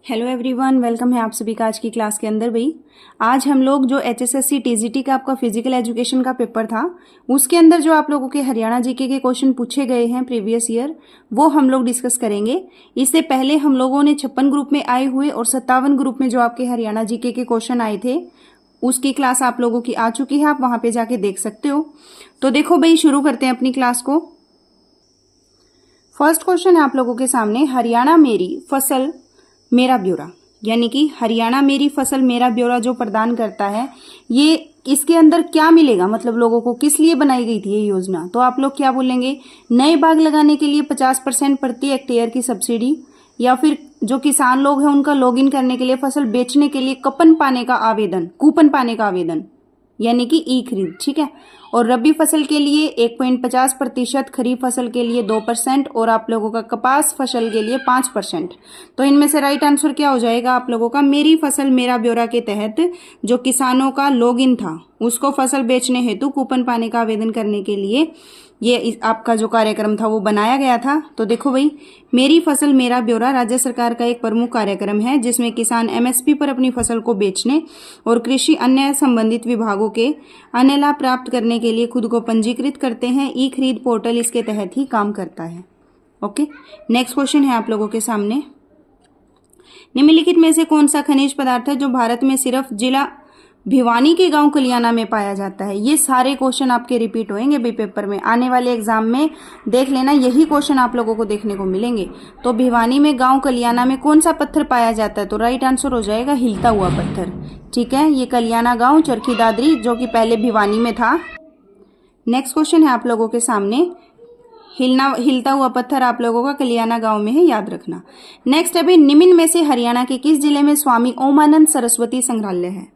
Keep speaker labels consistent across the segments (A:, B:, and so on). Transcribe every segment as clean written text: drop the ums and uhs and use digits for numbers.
A: Hello everyone, welcome है आप सभी का आज की क्लास के अंदर। भाई आज हम लोग जो एचएसएससी टीजीटी का आपका फिजिकल एजुकेशन का पेपर था उसके अंदर जो आप लोगों के हरियाणा जीके के क्वेश्चन पूछे गए हैं प्रीवियस ईयर, वो हम लोग डिस्कस करेंगे। इससे पहले हम लोगों ने 56 ग्रुप में आए हुए और 57 ग्रुप में जो आपके हरियाणा जीके के क्वेश्चन आए थे उसकी क्लास आप लोगों की आ चुकी है, आप वहां पे जाके देख सकते हो। तो देखो भाई, शुरू करते हैं अपनी क्लास को। फर्स्ट क्वेश्चन है आप लोगों के सामने, हरियाणा मेरी फसल मेरा ब्यौरा, यानी कि हरियाणा मेरी फसल मेरा ब्यौरा जो प्रदान करता है, ये इसके अंदर क्या मिलेगा, मतलब लोगों को किस लिए बनाई गई थी ये योजना। तो आप लोग क्या बोलेंगे, नए बाग लगाने के लिए 50% प्रति हेक्टेयर की सब्सिडी, या फिर जो किसान लोग हैं उनका लॉगिन करने के लिए फसल बेचने के लिए कूपन पाने का आवेदन, यानी कि ई खरीद, ठीक है। और रबी फसल के लिए 1.50%, खरीफ फसल के लिए 2% और आप लोगों का कपास फसल के लिए 5%। तो इनमें से राइट आंसर क्या हो जाएगा आप लोगों का, मेरी फसल मेरा ब्यौरा के तहत जो किसानों का लॉगिन था उसको फसल बेचने हेतु कूपन पाने का आवेदन करने के लिए ये आपका जो कार्यक्रम था वो बनाया गया था। तो देखो भाई, मेरी फसल मेरा ब्यौरा राज्य सरकार का एक प्रमुख कार्यक्रम है जिसमें किसान एमएसपी पर अपनी फसल को बेचने और कृषि अन्य संबंधित विभागों के अन्य लाभ प्राप्त करने के लिए खुद को पंजीकृत करते हैं। ई खरीद पोर्टल इसके तहत ही काम करता है। ओके, नेक्स्ट क्वेश्चन है आप लोगों के सामने, निम्नलिखित में से कौन सा खनिज पदार्थ है जो भारत में सिर्फ जिला भिवानी के गांव कलियाना में पाया जाता है। ये सारे क्वेश्चन आपके रिपीट होंगे भाई पेपर में, आने वाले एग्जाम में देख लेना, यही क्वेश्चन आप लोगों को देखने को मिलेंगे। तो भिवानी में गांव कलियाना में कौन सा पत्थर पाया जाता है, तो राइट आंसर हो जाएगा हिलता हुआ पत्थर, ठीक है। ये कलियाना गांव चरखी दादरी जो कि पहले भिवानी में था। नेक्स्ट क्वेश्चन है आप लोगों के सामने, हिलता हुआ पत्थर आप लोगों का कलियाना गांव में है, याद रखना। नेक्स्ट अभी, निम्न में से हरियाणा के किस जिले में स्वामी ओमानंद सरस्वती संग्रहालय है।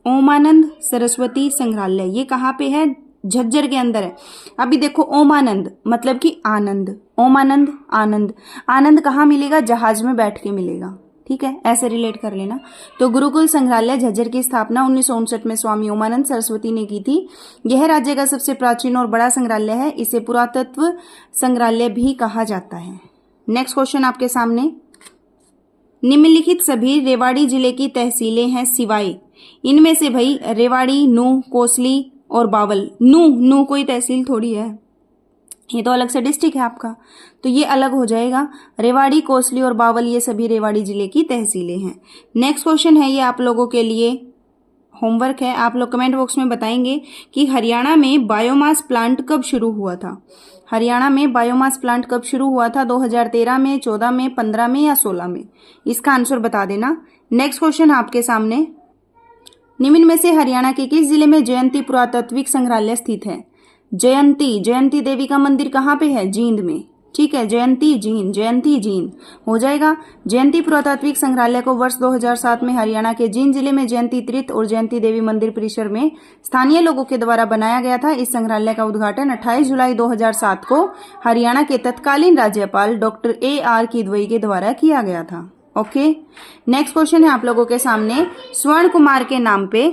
A: ओमानंद सरस्वती संग्रहालय ये कहाँ पे है, झज्जर के अंदर है। अभी देखो, ओमानंद मतलब कि आनंद, ओमानंद आनंद, आनंद कहाँ मिलेगा, जहाज में बैठ के मिलेगा, ठीक है, ऐसे रिलेट कर लेना। तो गुरुकुल संग्रहालय झज्जर की स्थापना 1959 में स्वामी ओमानंद सरस्वती ने की थी। यह राज्य का सबसे प्राचीन और बड़ा संग्रहालय है, इसे पुरातत्व संग्रहालय भी कहा जाता है। नेक्स्ट क्वेश्चन आपके सामने, निम्नलिखित सभी रेवाड़ी जिले की तहसीलें हैं सिवाय इनमें से भाई रेवाड़ी, नूह, कोसली और बावल। नूह कोई तहसील थोड़ी है, ये तो अलग से डिस्ट्रिक्ट है आपका, तो ये अलग हो जाएगा। रेवाड़ी, कोसली और बावल ये सभी रेवाड़ी जिले की तहसीलें हैं। नेक्स्ट क्वेश्चन है, ये आप लोगों के लिए होमवर्क है, आप लोग कमेंट बॉक्स में बताएंगे कि हरियाणा में बायोमास प्लांट कब शुरू हुआ था। हरियाणा में बायोमास प्लांट कब शुरू हुआ था, 2013 में, 14 में, 15 में या 16 में, इसका आंसर बता देना। नेक्स्ट क्वेश्चन आपके सामने, निम्न में से हरियाणा के किस जिले में जयंती पुरातात्विक संग्रहालय स्थित है। जयंती देवी का मंदिर कहाँ पे है, जींद में, ठीक है, जयंती जींद हो जाएगा। जयंती पुरातात्विक संग्रहालय को वर्ष 2007 में हरियाणा के जींद जिले में जयंती तीर्थ और जयंती देवी मंदिर परिसर में स्थानीय लोगों के द्वारा बनाया गया था। इस संग्रहालय का उद्घाटन 28 जुलाई 2007 को हरियाणा के तत्कालीन राज्यपाल डॉक्टर AR किदवई के द्वारा किया गया था। ओके, नेक्स्ट क्वेश्चन है आप लोगों के सामने, स्वर्ण कुमार के नाम पे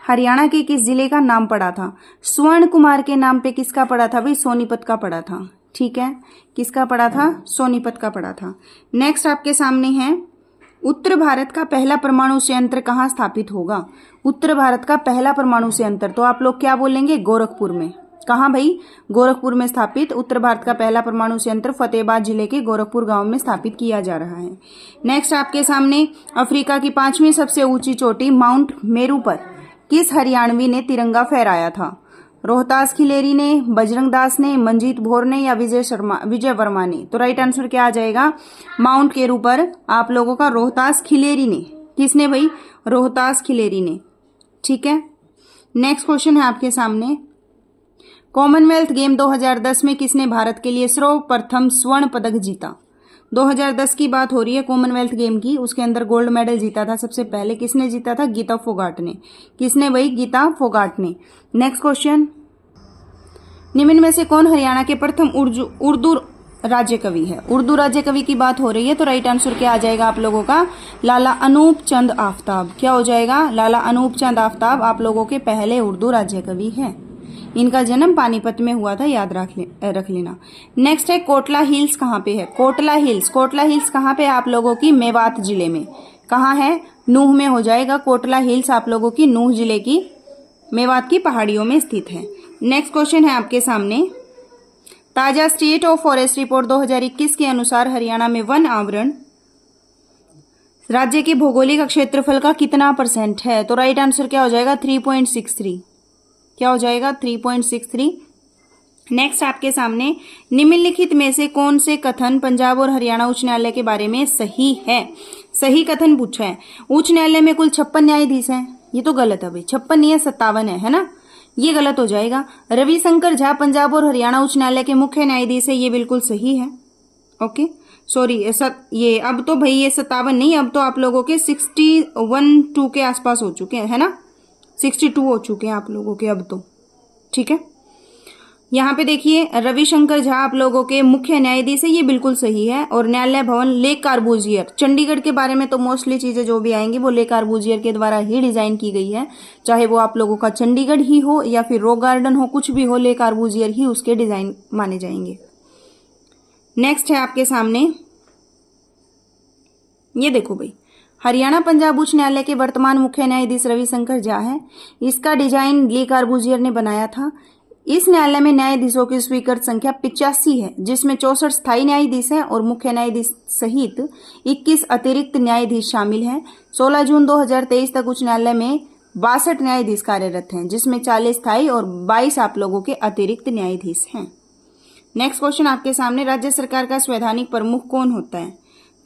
A: हरियाणा के किस जिले का नाम पड़ा था। स्वर्ण कुमार के नाम पे किसका पड़ा था भाई, सोनीपत का पड़ा था, ठीक है, किसका पड़ा था, सोनीपत का पड़ा था। नेक्स्ट आपके सामने है, उत्तर भारत का पहला परमाणु संयंत्र कहाँ स्थापित होगा। उत्तर भारत का पहला परमाणु संयंत्र, तो आप लोग क्या बोलेंगे, गोरखपुर में। कहाँ भाई, गोरखपुर में स्थापित उत्तर भारत का पहला परमाणु संयंत्र फतेहाबाद जिले के गोरखपुर गांव में स्थापित किया जा रहा है। नेक्स्ट आपके सामने, अफ्रीका की 5वीं सबसे ऊंची चोटी माउंट मेरू पर किस हरियाणवी ने तिरंगा फहराया था। रोहतास खिलेरी ने, बजरंग दास ने, मंजीत भोर ने या विजय वर्मा ने। तो राइट आंसर क्या आ जाएगा, माउंट केरू पर आप लोगों का रोहतास खिलेरी ने। किसने भाई, रोहतास खिलेरी ने, ठीक है। नेक्स्ट क्वेश्चन है आपके सामने, कॉमनवेल्थ गेम 2010 में किसने भारत के लिए सर्वप्रथम स्वर्ण पदक जीता। 2010 की बात हो रही है कॉमनवेल्थ गेम की, उसके अंदर गोल्ड मेडल जीता था सबसे पहले, किसने जीता था, गीता फोगाट ने। किसने भाई, गीता फोगाट ने। नेक्स्ट क्वेश्चन, निम्न में से कौन हरियाणा के प्रथम उर्दू राज्य कवि है। उर्दू राज्य कवि की बात हो रही है, तो राइट आंसर क्या आ जाएगा आप लोगों का, लाला अनूप चंद आफ्ताब। क्या हो जाएगा, लाला अनूप चंद आफ्ताब आप लोगों के पहले उर्दू राज्य कवि है। इनका जन्म पानीपत में हुआ था, याद रख लेना। नेक्स्ट है कोटला हिल्स कहाँ पे है? कोटला हिल्स कहाँ पे है आप लोगों की? मेवात जिले में। कहाँ है? नूह में हो जाएगा। कोटला हिल्स आप लोगों की नूह जिले की मेवात की पहाड़ियों में स्थित है। नेक्स्ट क्वेश्चन है आपके सामने, ताजा स्टेट ऑफ फॉरेस्ट रिपोर्ट 2021 के अनुसार हरियाणा में वन आवरण राज्य के भौगोलिक क्षेत्रफल का कितना % है? तो राइट आंसर क्या हो जाएगा? 3.63। क्या हो जाएगा? 3.63। नेक्स्ट आपके सामने, निम्नलिखित में से कौन से कथन पंजाब और हरियाणा उच्च न्यायालय के बारे में सही है? सही कथन पूछा है। उच्च न्यायालय में कुल 56 न्यायाधीश हैं, ये तो गलत है भाई। 56 नहीं है, 57 है ना? ये गलत हो जाएगा। रविशंकर झा पंजाब और हरियाणा उच्च न्यायालय के मुख्य न्यायाधीश है, ये बिल्कुल सही है। ओके सॉरी, ये अब तो भाई ये 57 नहीं, अब तो आप लोगों के 61-2 के आसपास हो चुके हैं, है ना? 62 हो चुके हैं आप लोगों के अब तो, ठीक है। यहाँ पे देखिए रविशंकर झा आप लोगों के मुख्य न्यायाधीश है, ये बिल्कुल सही है। और न्यायालय भवन ले कार्बूजियर, चंडीगढ़ के बारे में तो मोस्टली चीजें जो भी आएंगी वो ले कार्बूजियर के द्वारा ही डिजाइन की गई है, चाहे वो आप लोगों का चंडीगढ़ ही हो या फिर रॉक गार्डन हो, कुछ भी हो, ले कार्बूजियर ही उसके डिजाइन माने जाएंगे। नेक्स्ट है आपके सामने, ये देखो भाई, हरियाणा पंजाब उच्च न्यायालय के वर्तमान मुख्य न्यायाधीश रविशंकर झा है। इसका डिजाइन ले कार्बूजियर ने बनाया था। इस न्यायालय में न्यायाधीशों की स्वीकृत संख्या 85 है, जिसमें 64 स्थायी न्यायाधीश हैं और मुख्य न्यायाधीश सहित 21 अतिरिक्त न्यायाधीश शामिल हैं। 16 जून 2023 तक उच्च न्यायालय में 62 न्यायाधीश कार्यरत हैं, जिसमें 40 स्थायी और 22 आप लोगों के अतिरिक्त न्यायाधीश हैं। नेक्स्ट क्वेश्चन आपके सामने, राज्य सरकार का संवैधानिक प्रमुख कौन होता है?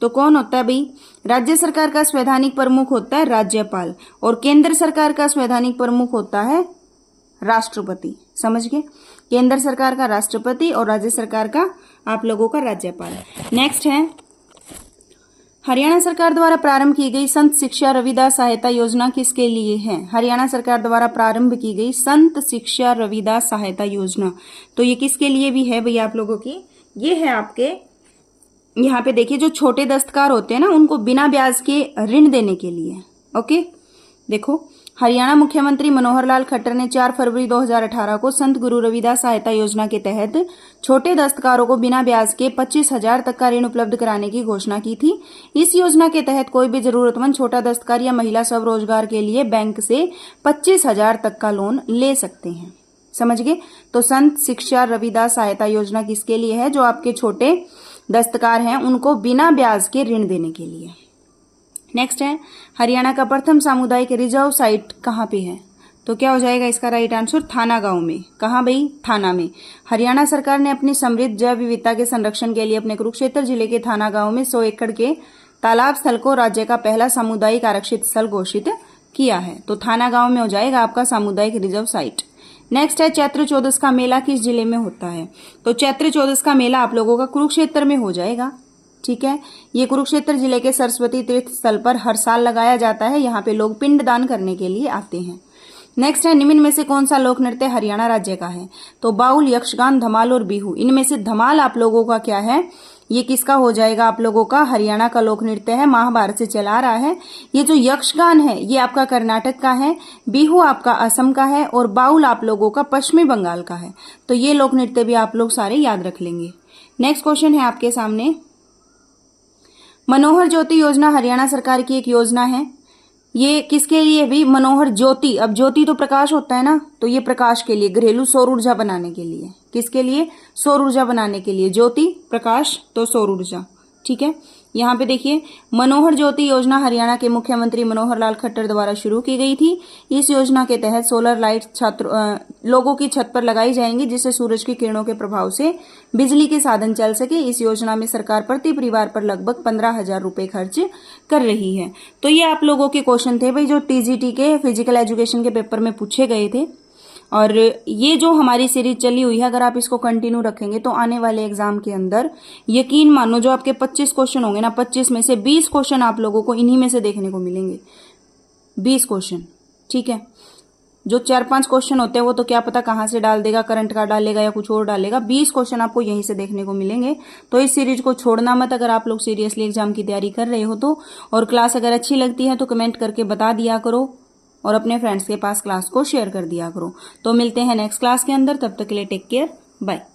A: तो कौन होता है भाई? राज्य सरकार का संवैधानिक प्रमुख होता है राज्यपाल और केंद्र सरकार का संवैधानिक प्रमुख होता है राष्ट्रपति। समझ गए? केंद्र सरकार का राष्ट्रपति और राज्य सरकार का आप लोगों का राज्यपाल। नेक्स्ट है, हरियाणा सरकार द्वारा प्रारंभ की गई संत शिक्षा रविदास सहायता योजना किसके लिए है? हरियाणा सरकार द्वारा प्रारंभ की गई संत शिक्षा रविदास सहायता योजना, तो ये किसके लिए भी है भैया आप लोगों की? ये है आपके यहाँ पे देखिए, जो छोटे दस्तकार होते हैं ना, उनको बिना ब्याज के ऋण देने के लिए। ओके देखो, हरियाणा मुख्यमंत्री मनोहर लाल खट्टर ने 4 फरवरी 2018 को संत गुरु रविदास सहायता योजना के तहत छोटे दस्तकारों को बिना ब्याज के 25,000 तक का ऋण उपलब्ध कराने की घोषणा की थी। इस योजना के तहत कोई भी जरूरतमंद छोटा दस्तकार या महिला स्वरोजगार के लिए बैंक से 25,000 तक का लोन ले सकते हैं। समझ गए? तो संत शिक्षा रविदास सहायता योजना किसके लिए है? जो आपके छोटे दस्तकार हैं उनको बिना ब्याज के ऋण देने के लिए। नेक्स्ट है, हरियाणा का प्रथम सामुदायिक रिजर्व साइट कहाँ पे है? तो क्या हो जाएगा इसका राइट आंसर? थाना गांव में। कहाँ भाई? थाना में। हरियाणा सरकार ने अपनी समृद्ध जैव विविधता के संरक्षण के लिए अपने कुरुक्षेत्र जिले के थाना गांव में 100 एकड़ के तालाब स्थल को राज्य का पहला सामुदायिक आरक्षित स्थल घोषित किया है। तो थाना गांव में हो जाएगा आपका सामुदायिक रिजर्व साइट। नेक्स्ट है, चैत्र चौदस का मेला किस जिले में होता है? तो चैत्र चौदस का मेला आप लोगों का कुरुक्षेत्र में हो जाएगा। ठीक है, ये कुरुक्षेत्र जिले के सरस्वती तीर्थ स्थल पर हर साल लगाया जाता है। यहाँ पे लोग पिंड दान करने के लिए आते हैं। नेक्स्ट है, निम्न में से कौन सा लोक नृत्य हरियाणा राज्य का है? तो बाउल, यक्षगान, धमाल और बिहू। इनमें से धमाल आप लोगों का क्या है? ये किसका हो जाएगा आप लोगों का? हरियाणा का लोक नृत्य है, महाभारत से चला आ रहा है। ये जो यक्षगान है ये आपका कर्नाटक का है, बिहू आपका असम का है और बाउल आप लोगों का पश्चिमी बंगाल का है। तो ये लोक नृत्य भी आप लोग सारे याद रख लेंगे। नेक्स्ट क्वेश्चन है आपके सामने, मनोहर ज्योति योजना हरियाणा सरकार की एक योजना है। ये किसके लिए भी? मनोहर ज्योति। अब ज्योति तो प्रकाश होता है ना, तो ये प्रकाश के लिए, घरेलू सौर ऊर्जा बनाने के लिए। किसके लिए? सौर ऊर्जा बनाने के लिए। ज्योति प्रकाश तो सौर ऊर्जा। ठीक है, यहाँ पे देखिए, मनोहर ज्योति योजना हरियाणा के मुख्यमंत्री मनोहर लाल खट्टर द्वारा शुरू की गई थी। इस योजना के तहत सोलर लाइट लोगों की छत पर लगाई जाएंगी, जिससे सूरज की किरणों के प्रभाव से बिजली के साधन चल सके। इस योजना में सरकार प्रति परिवार पर लगभग 15,000 रुपए खर्च कर रही है। तो ये आप लोगों के क्वेश्चन थे भाई, जो टीजीटी के फिजिकल एजुकेशन के पेपर में पूछे गए थे। और ये जो हमारी सीरीज चली हुई है, अगर आप इसको कंटिन्यू रखेंगे तो आने वाले एग्जाम के अंदर यकीन मानो जो आपके 25 क्वेश्चन होंगे ना, 25 में से 20 क्वेश्चन आप लोगों को इन्हीं में से देखने को मिलेंगे। 20 क्वेश्चन। ठीक है, जो 4-5 क्वेश्चन होते हैं वो तो क्या पता कहाँ से डाल देगा, करंट का डालेगा या कुछ और डालेगा। 20 क्वेश्चन आपको यहीं से देखने को मिलेंगे। तो इस सीरीज को छोड़ना मत, अगर आप लोग सीरियसली एग्जाम की तैयारी कर रहे हो तो। और क्लास अगर अच्छी लगती है तो कमेंट करके बता दिया करो। और अपने फ्रेंड्स के पास क्लास को शेयर कर दिया करो। तो मिलते हैं नेक्स्ट क्लास के अंदर, तब तक के लिए टेक केयर, बाय।